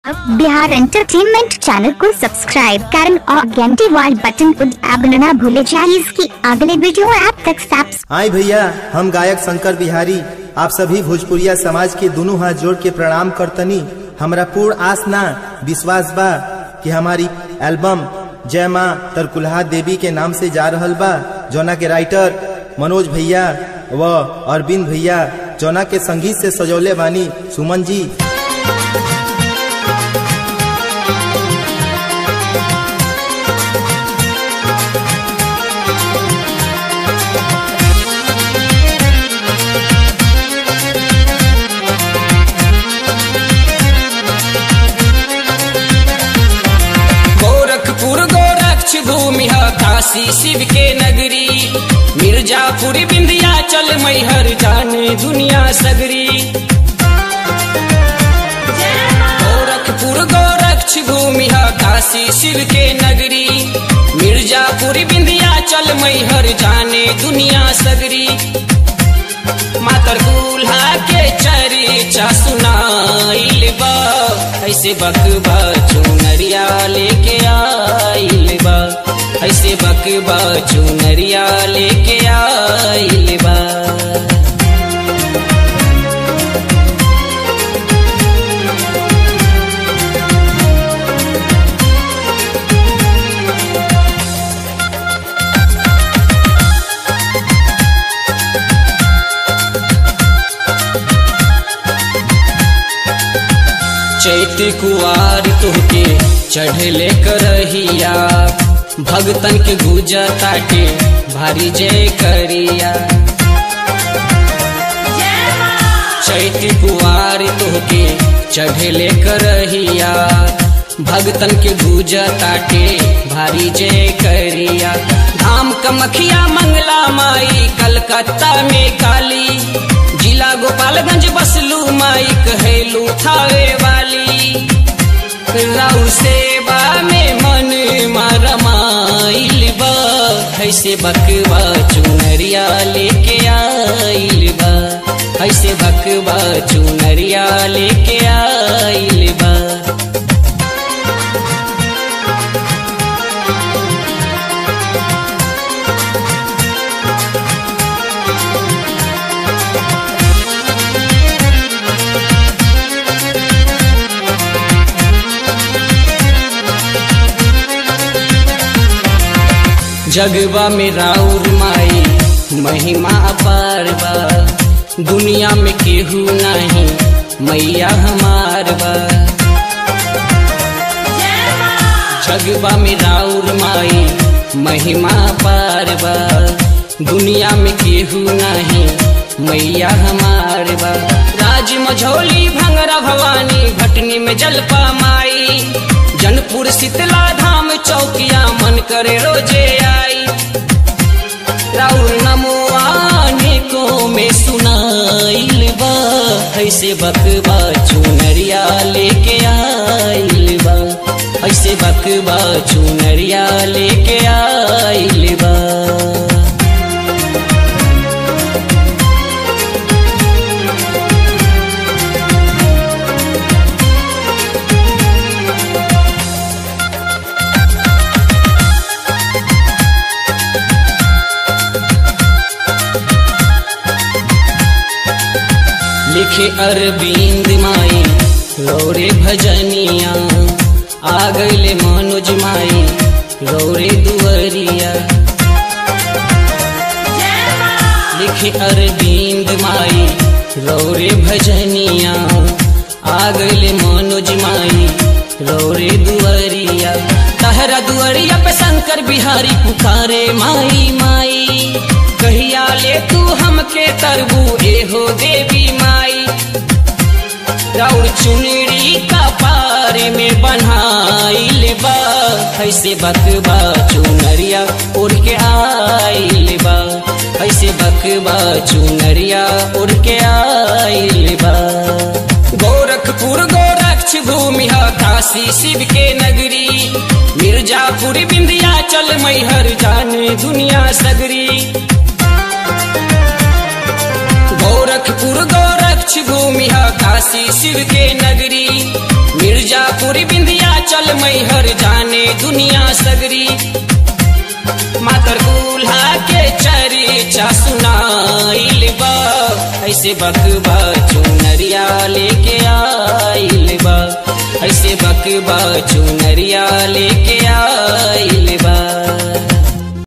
Bihar entertainment channel को subscribe करें और घंटी वाले बटन को दबाना ना भूले जाए। इसकी अगले वीडियो आप तक सब्सक्राइब। हाय भैया, हम गायक शंकर बिहारी आप सभी भोजपुरिया समाज के दोनों हाथ जोड़ के प्रणाम करतनी। हमरा पूर्ण आस ना विश्वास बा कि हमारी एल्बम जय माँ तरकुलहा देवी के नाम से जा रहल बा, जोना के राइटर मनोज भैया व अरविंद भैया, जोना के संगीत से सजौले बानी सुमन जी। भूमि काशी शिव के नगरी, मिर्जापुर विंध्याचल मैहर जाने दुनिया सगरी। गोरखपुर गोरक्ष भूमि काशी शिव के नगरी, मिर्जापुर विंध्याचल मैहर जाने दुनिया सगरी। मातर दूल्हा के चर्चा सुनाइल बा, ऐसे बकबा चुनरिया लेके आइल बा, ऐसे बकबा चुनरिया लेके आइल बा। चैत कुआर तुहके चढ़ले करहिया, भगतन के गुजता के भारी जय करिया। चैत कुआर तुहके चढ़ले करहिया, भगतन के गुजता के भारी जय करिया। धाम कमखिया मंगला माई कलकत्ता में काली, जिला गोपालगंज बसलू माई कहेलू थावे वाली। राउ सेवा में मन मारमाइल बा, ऐसे बकवा चुनरिया लेके आइल बा, ऐसे बकवा चुनरिया लेके आइल बा। जगवा में राउर माई महिमा अपार बा, दुनिया में केहू नहीं मैया हमार बा। जगवा में राउर माई महिमा अपार बा, दुनिया में केहू नहीं मैया हमार बा। राज मझौली भंगरा भवानी भटनी में जलपा माई, जनपुर शीतला धाम चौकिया मन करे रोजे आई। राउर नमोआने को में सुनाइल बा, ऐसे बकबा चुनरिया लेके आइल बा, ऐसे बकबा चुनरिया लेके आइल बा। लिखे अरविंद माई रौरे भजनिया, आ गईले मनोज माई रौरे दुवरिया। लिखे अरविंद माई रौरे भजनिया, आ गईले मनोज माई रौरे दुवरिया। तहरा दुवरिया पे शंकर बिहारी पुकारे माई माई, कहिया ले तू हमके तरबू एहो देवी माई। राउर चुनरी का पारे में बनाइल बा, ऐसे बकबा चुनरिया उड़ के आइल बा, ऐसे बकबा चुनरिया उड़ के आइल बा। गोरखपुर गोरक्ष भूमि काशी शिव के नगरी, मिर्जापुर विंध्याचल मैहर जाने दुनिया सगरी। गोरखपुर गोरक्ष भूमि काशी शिव के नगरी, मिर्जापुर विंध्याचल मैहर जाने दुनिया सगरी मातर दूल्हा के चर्चा सुनाइल बा ऐसे बकबा चुनरिया लेके आइल बा ऐसे बकबा चुनरिया लेके आइल बा।